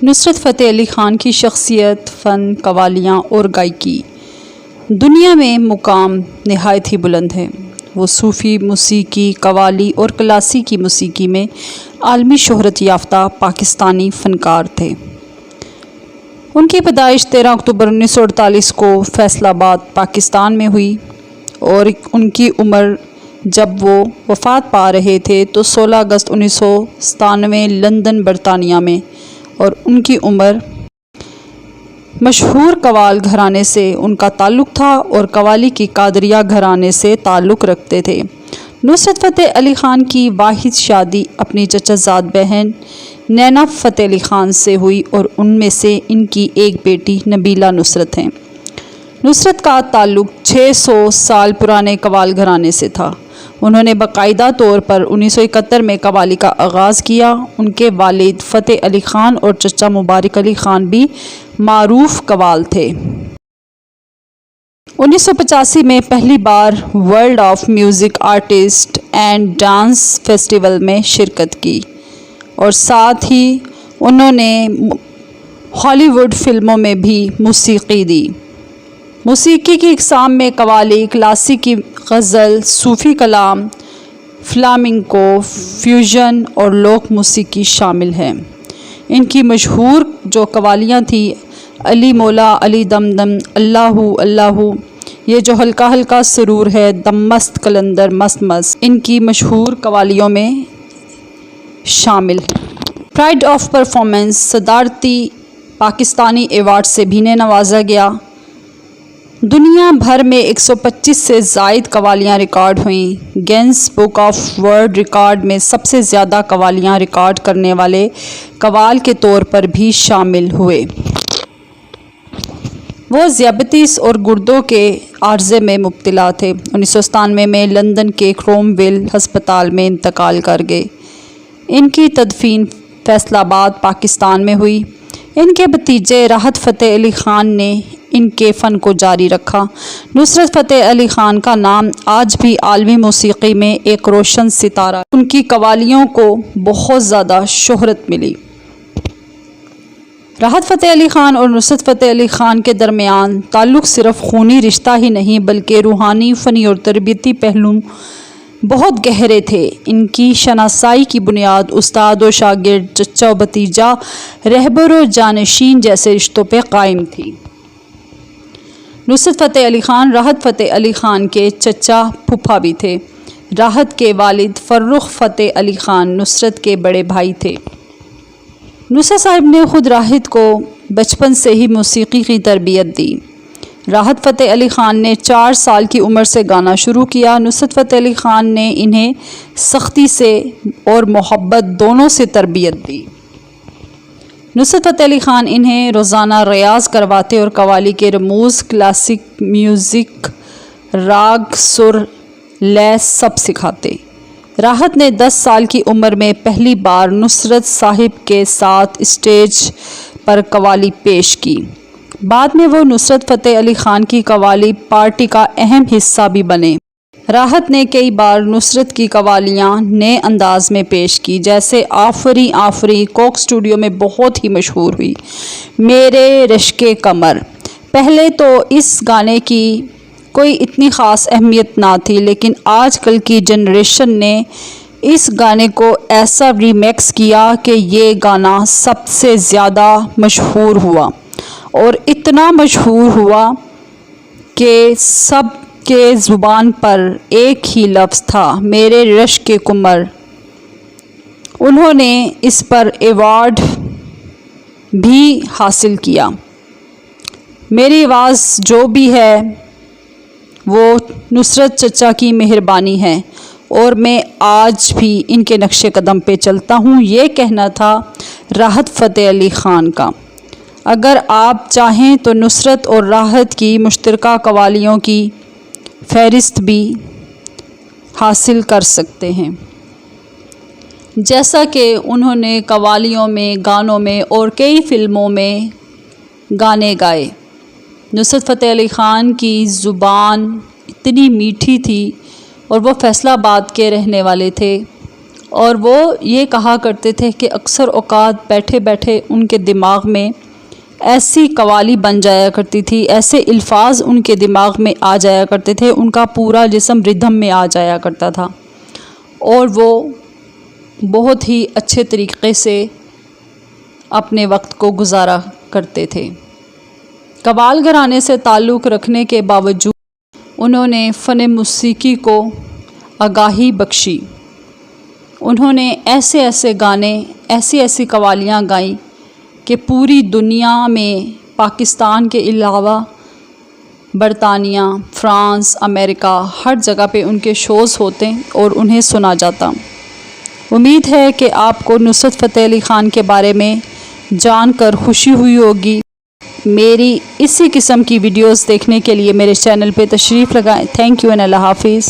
نصرت فتح علی خان کی شخصیت، فن، قوالیاں اور گائیکی دنیا میں مقام نہایت ہی بلند ہے۔ وہ صوفی موسیقی، قوالی اور کلاسیکی موسیقی میں عالمی شہرت یافتہ پاکستانی فنکار تھے۔ ان کی پیدائش 13 اکتوبر 1948 کو فیصل آباد، پاکستان میں ہوئی اور ان کی عمر جب وہ وفات پا رہے تھے تو 16 اگست 1997 لندن، برطانیہ میں، اور ان کی عمر مشہور قوال گھرانے سے ان کا تعلق تھا اور قوالی کی قادریہ گھرانے سے تعلق رکھتے تھے۔ نصرت فتح علی خان کی واحد شادی اپنی چچا زاد بہن نینا فتح علی خان سے ہوئی اور ان میں سے ان کی ایک بیٹی نبیلہ نصرت ہیں۔ نصرت کا تعلق 600 سال پرانے قوال گھرانے سے تھا۔ انہوں نے باقاعدہ طور پر 1971 میں قوالی کا آغاز کیا۔ ان کے والد فتح علی خان اور چچا مبارک علی خان بھی معروف قوال تھے۔ 1985 میں پہلی بار World of Music Artist and Dance Festival میں شرکت کی اور ساتھ ہی انہوں نے ہالی ووڈ فلموں میں بھی موسیقی دی۔ موسیقی کی اقسام میں قوالی، کلاسیکی، غزل، صوفی کلام، فلامنکو، فیوژن اور لوک موسیقی شامل ہیں۔ ان کی مشہور جو قوالیاں تھیں، علی مولا علی دم دم، اللہ اللہ، یہ جو ہلکا ہلکا سرور ہے، دم مست کلندر مست مست، ان کی مشہور قوالیوں میں شامل ہیں۔ پرائڈ آف پرفارمنس صدارتی پاکستانی ایوارڈ سے بھی انہیں نوازا گیا۔ دنیا بھر میں 125 سے زائد قوالیاں ریکارڈ ہوئیں۔ Grains book of world record میں سب سے زیادہ قوالیاں ریکارڈ کرنے والے قوال کے طور پر بھی شامل ہوئے۔ وہ ذیابیطس اور گردوں کے عارضے میں مبتلا تھے۔ 1997 میں لندن کے کروم ویل ہسپتال میں انتقال کر گئے۔ ان کی تدفین فیصل آباد، پاکستان میں ہوئی۔ ان کے بھتیجے راحت فتح علی خان نے ان کے فن کو جاری رکھا۔ نصرت فتح علی خان کا نام آج بھی عالمی موسیقی میں ایک روشن ستارہ۔ ان کی قوالیوں کو بہت زیادہ شہرت ملی۔ راحت فتح علی خان اور نصرت فتح علی خان کے درمیان تعلق صرف خونی رشتہ ہی نہیں بلکہ روحانی، فنی اور تربیتی پہلو بہت گہرے تھے۔ ان کی شناسائی کی بنیاد استاد و شاگرد، چچا و بھتیجا، رہبر و جانشین جیسے رشتوں پہ قائم تھی۔ نصرت فتح علی خان راحت فتح علی خان کے چچا پھوپھا بھی تھے۔ راحت کے والد فرخ فتح علی خان نصرت کے بڑے بھائی تھے۔ نصرت صاحب نے خود راحت کو بچپن سے ہی موسیقی کی تربیت دی۔ راحت فتح علی خان نے 4 سال کی عمر سے گانا شروع کیا۔ نصرت فتح علی خان نے انہیں سختی سے اور محبت دونوں سے تربیت دی۔ نصرت فتح علی خان انہیں روزانہ ریاض کرواتے اور قوالی کے رموز، کلاسک میوزک، راگ، سر، لے سب سکھاتے۔ راحت نے 10 سال کی عمر میں پہلی بار نصرت صاحب کے ساتھ اسٹیج پر قوالی پیش کی۔ بعد میں وہ نصرت فتح علی خان کی قوالی پارٹی کا اہم حصہ بھی بنے۔ راحت نے کئی بار نصرت کی قوالیاں نئے انداز میں پیش کی، جیسے آفری آفری کوک اسٹوڈیو میں بہت ہی مشہور ہوئی۔ میرے رشکے کمر، پہلے تو اس گانے کی کوئی اتنی خاص اہمیت نہ تھی، لیکن آج کل کی جنریشن نے اس گانے کو ایسا ریمیکس کیا کہ یہ گانا سب سے زیادہ مشہور ہوا اور اتنا مشہور ہوا کہ سب کے زبان پر ایک ہی لفظ تھا، میرے رشک کمر۔ انہوں نے اس پر ایوارڈ بھی حاصل کیا۔ میری آواز جو بھی ہے وہ نصرت چچا کی مہربانی ہے اور میں آج بھی ان کے نقش قدم پہ چلتا ہوں، یہ کہنا تھا راحت فتح علی خان کا۔ اگر آپ چاہیں تو نصرت اور راحت کی مشترکہ قوالیوں کی فہرست بھی حاصل کر سکتے ہیں، جیسا کہ انہوں نے قوالیوں میں، گانوں میں اور کئی فلموں میں گانے گائے۔ نصرت فتح علی خان کی زبان اتنی میٹھی تھی اور وہ فیصل آباد کے رہنے والے تھے۔ اور وہ یہ کہا کرتے تھے کہ اکثر اوقات بیٹھے بیٹھے ان کے دماغ میں ایسی قوالی بن جایا کرتی تھی، ایسے الفاظ ان کے دماغ میں آ جایا کرتے تھے، ان کا پورا جسم ردھم میں آ جایا کرتا تھا اور وہ بہت ہی اچھے طریقے سے اپنے وقت کو گزارا کرتے تھے۔ قوال گھرانے سے تعلق رکھنے کے باوجود انہوں نے فن موسیقی کو آگاہی بخشی۔ انہوں نے ایسے ایسے گانے، ایسی قوالیاں گائیں کہ پوری دنیا میں پاکستان کے علاوہ برطانیہ، فرانس، امریکہ ہر جگہ پہ ان کے شوز ہوتے اور انہیں سنا جاتا۔ امید ہے کہ آپ کو نصرت فتح علی خان کے بارے میں جان کر خوشی ہوئی ہوگی۔ میری اسی قسم کی ویڈیوز دیکھنے کے لیے میرے چینل پہ تشریف لگائیں۔ تھینک یو اینڈ اللہ حافظ۔